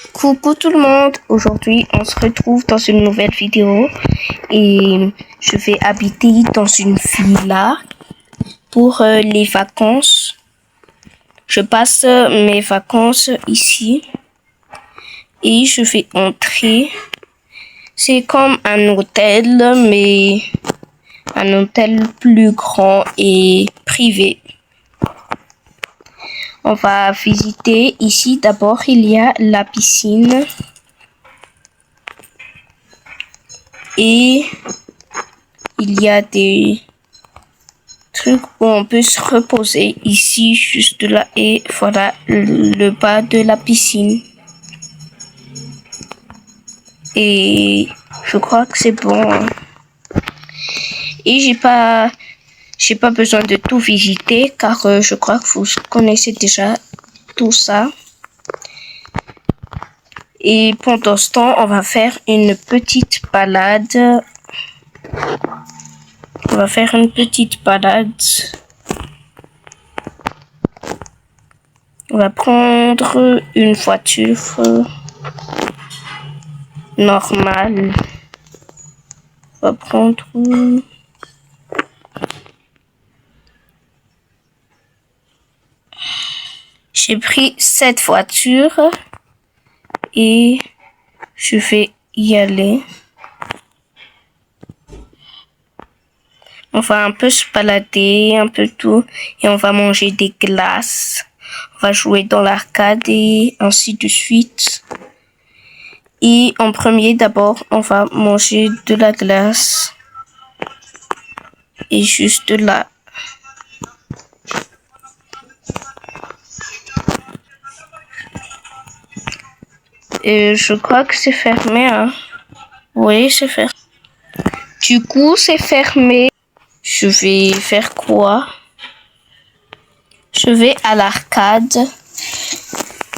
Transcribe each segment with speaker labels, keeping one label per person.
Speaker 1: Coucou tout le monde, aujourd'hui on se retrouve dans une nouvelle vidéo et je vais habiter dans une villa pour les vacances. Je passe mes vacances ici et je vais entrer. C'est comme un hôtel mais un hôtel plus grand et privé. On va visiter ici. D'abord, il y a la piscine. Et il y a des trucs où on peut se reposer ici, juste là. Et voilà le bas de la piscine. Et je crois que c'est bon. Et j'ai pas besoin de tout visiter car je crois que vous connaissez déjà tout ça. Et pendant ce temps, on va faire une petite balade. On va faire une petite balade. On va prendre une voiture normale. On va prendre... J'ai pris cette voiture et je vais y aller. On va un peu se balader, un peu tout, et on va manger des glaces. On va jouer dans l'arcade et ainsi de suite. Et en premier, d'abord, on va manger de la glace. Et juste là. Et je crois que c'est fermé, hein. Oui, c'est fermé. Du coup, c'est fermé. Je vais faire quoi? Je vais à l'arcade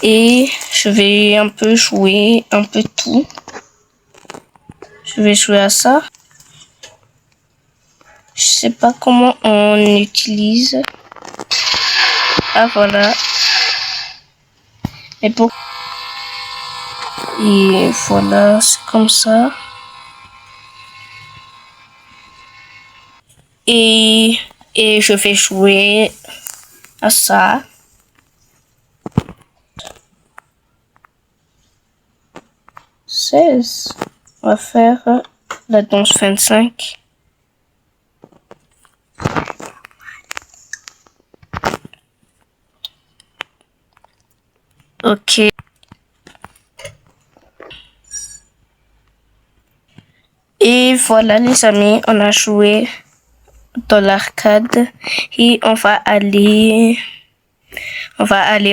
Speaker 1: et je vais un peu jouer, un peu tout. Je vais jouer à ça. Je sais pas comment on utilise. Ah voilà. Et pour... Et voilà, c'est comme ça. Et je vais jouer à ça. On va faire la danse 25. Ok. Et voilà les amis, on a joué dans l'arcade et on va aller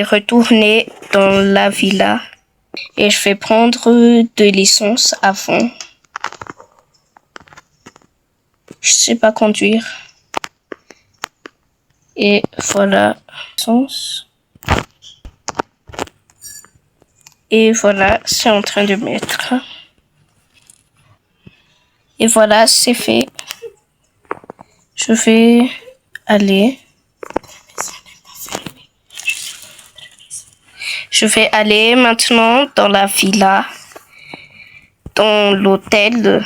Speaker 1: retourner dans la villa et je vais prendre de l'essence avant. Je sais pas conduire. Et voilà, essence. Et voilà, c'est en train de mettre. Et voilà, c'est fait. Je vais aller. Je vais aller maintenant dans la villa, dans l'hôtel.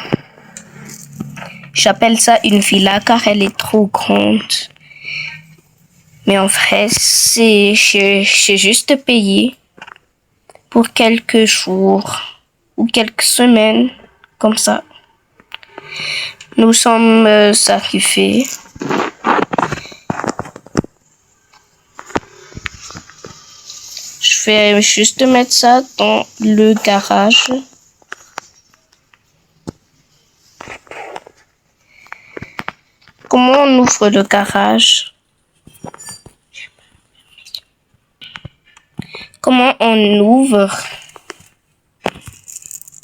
Speaker 1: J'appelle ça une villa car elle est trop grande. Mais en vrai, j'ai juste payé pour quelques jours ou quelques semaines, comme ça. Nous sommes arrivés. Je vais juste mettre ça dans le garage. Comment on ouvre le garage? Comment on ouvre?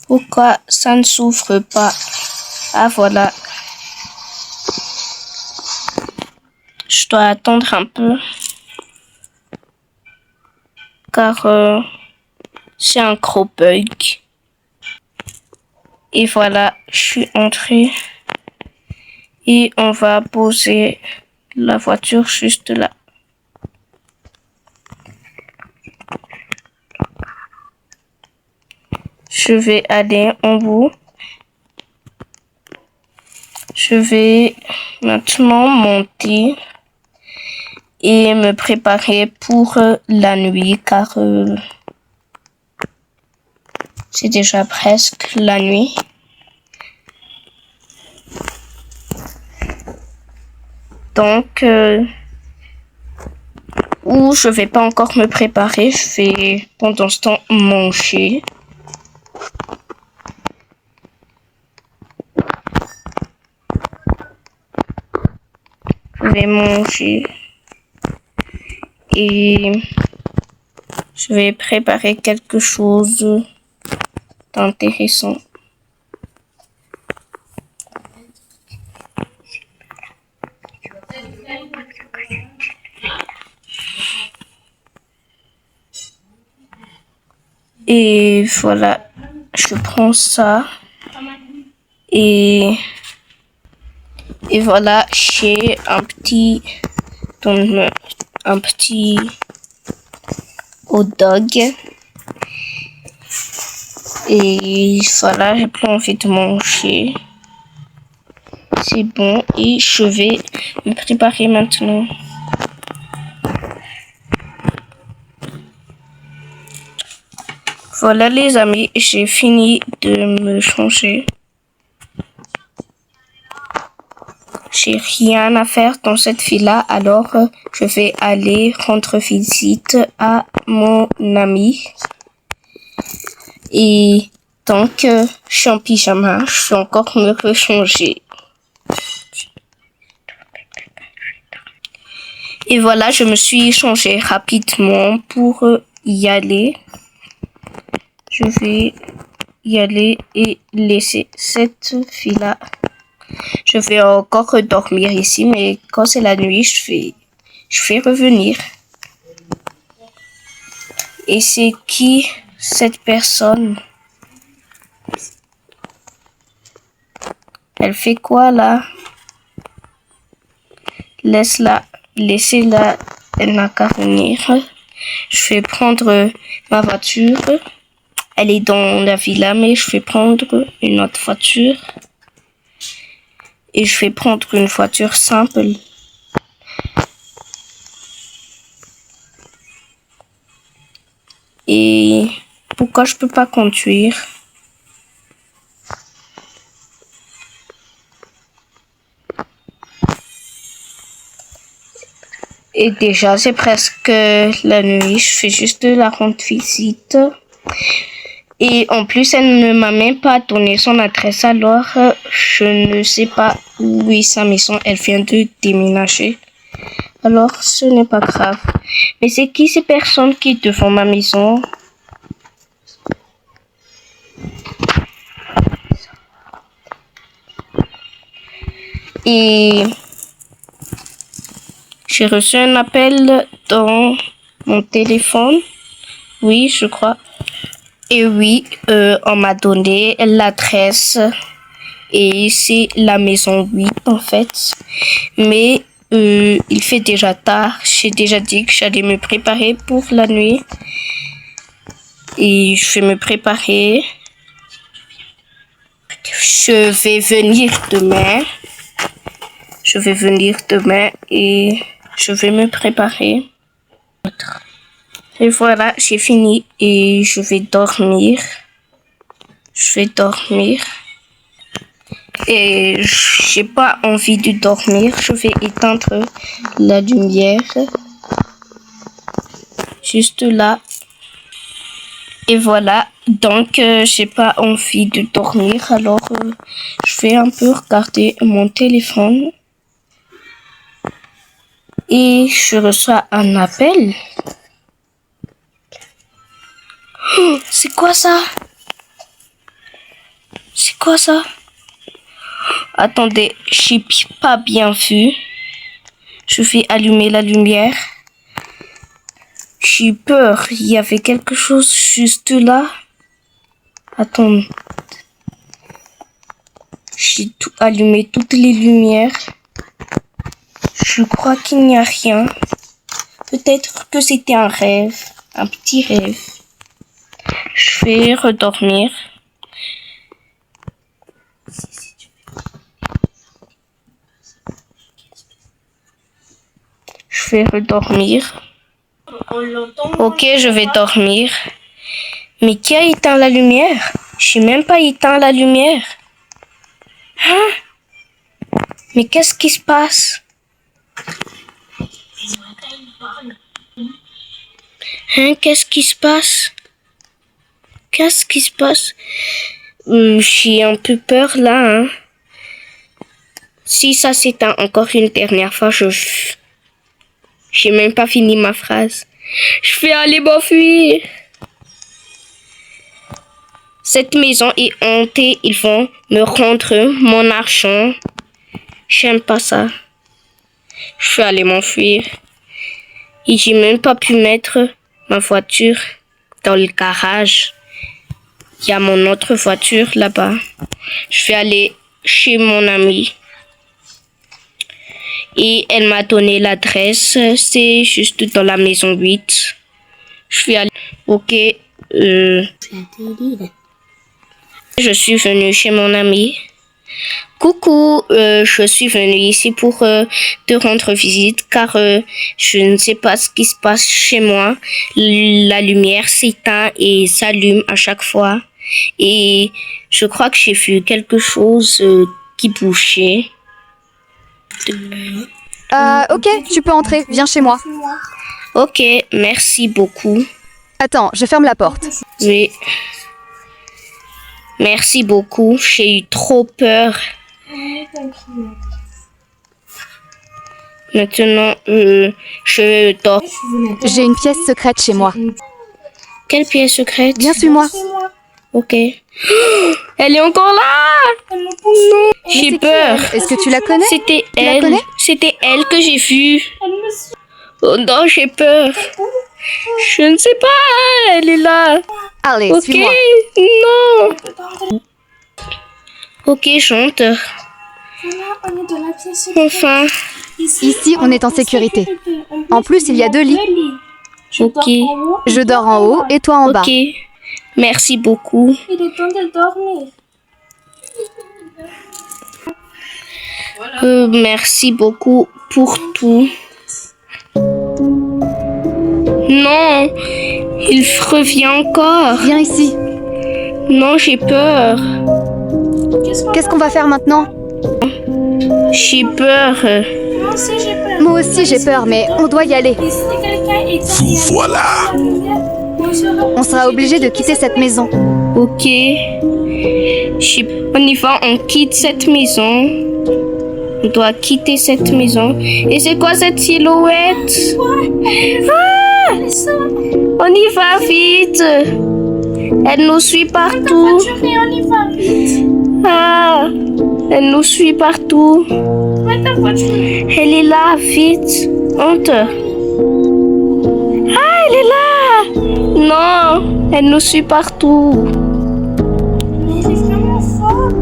Speaker 1: Pourquoi ça ne s'ouvre pas? Ah voilà. Je dois attendre un peu. Car c'est un gros bug. Et voilà, je suis entrée. Et on va poser la voiture juste là. Je vais aller en haut. Je vais maintenant monter et me préparer pour la nuit car c'est déjà presque la nuit. Donc, ou je vais pas encore me préparer, je vais pendant ce temps manger. Je vais manger et je vais préparer quelque chose d'intéressant. Et voilà, je prends ça et voilà, j'ai un petit hot dog et voilà, j'ai plus envie de manger. C'est bon et je vais me préparer maintenant. Voilà les amis, j'ai fini de me changer. J'ai rien à faire dans cette file-là, alors je vais aller rendre visite à mon ami. Et donc, je suis en pyjama, je vais encore me rechanger. Et voilà, je me suis changée rapidement pour y aller. Je vais y aller et laisser cette fille-là. Je vais encore dormir ici, mais quand c'est la nuit, je vais revenir. Et c'est qui cette personne? Elle fait quoi là? Laisse-la, laissez-la, elle n'a qu'à venir. Je vais prendre ma voiture. Elle est dans la villa, mais je vais prendre une autre voiture. Et je vais prendre une voiture simple. Et pourquoi je peux pas conduire? Et déjà, c'est presque la nuit. Je fais juste de la rendre visite. Et en plus, elle ne m'a même pas donné son adresse. Alors, je ne sais pas où est sa maison. Elle vient de déménager. Alors, ce n'est pas grave. Mais c'est qui ces personnes qui devant ma maison? Et j'ai reçu un appel dans mon téléphone. Oui, je crois. Et oui, on m'a donné l'adresse. Et c'est la maison 8 en fait. Mais il fait déjà tard. J'ai déjà dit que j'allais me préparer pour la nuit. Et je vais me préparer. Je vais venir demain. Je vais venir demain et je vais me préparer. Et voilà, j'ai fini et je vais dormir. Je vais dormir. Et j'ai pas envie de dormir. Je vais éteindre la lumière. Juste là. Et voilà. Donc, j'ai pas envie de dormir. Alors, je vais un peu regarder mon téléphone. Et je reçois un appel. Oh, c'est quoi ça? C'est quoi ça? Attendez, j'ai pas bien vu. Je vais allumer la lumière. J'ai peur. Il y avait quelque chose juste là. Attends. J'ai allumé toutes les lumières. Je crois qu'il n'y a rien. Peut-être que c'était un rêve. Un petit rêve. Je vais redormir. Je vais redormir. Ok, je vais dormir. Mais qui a éteint la lumière? Je n'ai même pas éteint la lumière. Hein? Mais qu'est-ce qui se passe? Hein, qu'est-ce qui se passe? Qu'est-ce qui se passe? J'ai un peu peur là. Hein? Si ça s'éteint encore une dernière fois, j'ai même pas fini ma phrase. Je vais aller m'enfuir. Cette maison est hantée. Ils vont me rendre mon argent. J'aime pas ça. Je vais aller m'enfuir. Et j'ai même pas pu mettre ma voiture dans le garage. Il y a mon autre voiture là-bas. Je vais aller chez mon amie. Et elle m'a donné l'adresse. C'est juste dans la maison 8. Je vais aller. Ok. Je suis venue chez mon ami. Coucou, je suis venue ici pour te rendre visite car je ne sais pas ce qui se passe chez moi. La lumière s'éteint et s'allume à chaque fois. Et je crois que j'ai vu quelque chose qui bougeait.
Speaker 2: Ok, tu peux entrer, viens chez moi.
Speaker 1: Ok, merci beaucoup.
Speaker 2: Attends, je ferme la porte.
Speaker 1: Oui. Merci beaucoup, j'ai eu trop peur. Maintenant, je dors.
Speaker 2: J'ai une pièce secrète chez moi.
Speaker 1: Quelle pièce secrète?
Speaker 2: Viens, suis-moi.
Speaker 1: Ok. Elle est encore là! Non, j'ai peur.
Speaker 2: Est-ce que tu la connais?
Speaker 1: C'était
Speaker 2: Tu la
Speaker 1: elle.
Speaker 2: connais?
Speaker 1: C'était elle que j'ai vue. Oh non, j'ai peur. Je ne sais pas, elle est là.
Speaker 2: Allez,
Speaker 1: Ok,
Speaker 2: suis-moi.
Speaker 1: non. Ok, j'entre. Enfin.
Speaker 2: Ici, on est en sécurité. En plus, il y a 2 lits.
Speaker 1: Ok.
Speaker 2: Je dors en haut et toi en bas.
Speaker 1: Ok. Merci beaucoup.
Speaker 3: Il est temps de dormir.
Speaker 1: Merci beaucoup pour tout. Non, il revient encore.
Speaker 2: Viens ici.
Speaker 1: Non, j'ai peur.
Speaker 2: Qu'est-ce qu'on va faire maintenant?
Speaker 1: J'ai peur.
Speaker 3: Moi aussi j'ai peur.
Speaker 2: Moi aussi, j'ai peur, mais on doit y aller.
Speaker 3: Et si quelqu'un est
Speaker 4: Vous voilà.
Speaker 2: On sera obligé de quitter cette maison.
Speaker 1: Ok. On y va, on quitte cette maison. On doit quitter cette maison. Et c'est quoi cette silhouette? Ah! On y va vite. Elle nous suit partout.
Speaker 3: Et on y va vite.
Speaker 1: Ah! Elle nous suit partout.
Speaker 3: Mets ta voiture.
Speaker 1: Elle est là, vite. Honte. Ah, elle est là. Non, elle nous suit partout.
Speaker 3: Mais elle est vraiment forte.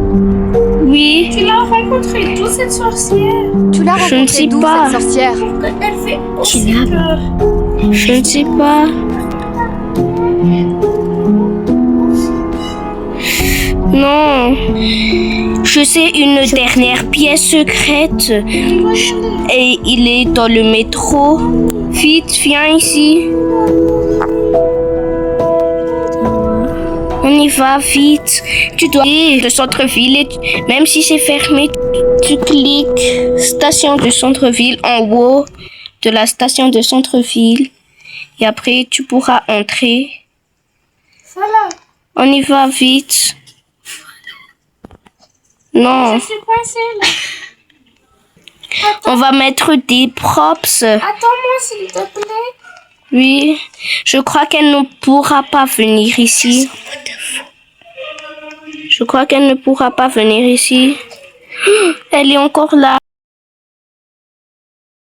Speaker 1: Oui,
Speaker 3: Tu l'as rencontrée d'où cette sorcière?
Speaker 2: Tu l'as
Speaker 1: Je ne sais
Speaker 2: rencontrée d'où,
Speaker 1: pas.
Speaker 2: cette sorcière?
Speaker 3: Elle fait aussi peur.
Speaker 1: je ne sais pas. Non. Je sais une dernière pièce secrète. Et il est dans le métro. Vite, viens ici. On y va vite. Tu dois aller au centre-ville. Même si c'est fermé, tu cliques station de centre-ville en haut de la station de centre-ville. Et après, tu pourras entrer.
Speaker 3: Voilà.
Speaker 1: On y va vite. Non,
Speaker 3: Je suis coincée là.
Speaker 1: on va mettre des props.
Speaker 3: Attends-moi s'il te plaît.
Speaker 1: Oui, je crois qu'elle ne pourra pas venir ici. Je crois qu'elle ne pourra pas venir ici. Elle est encore là.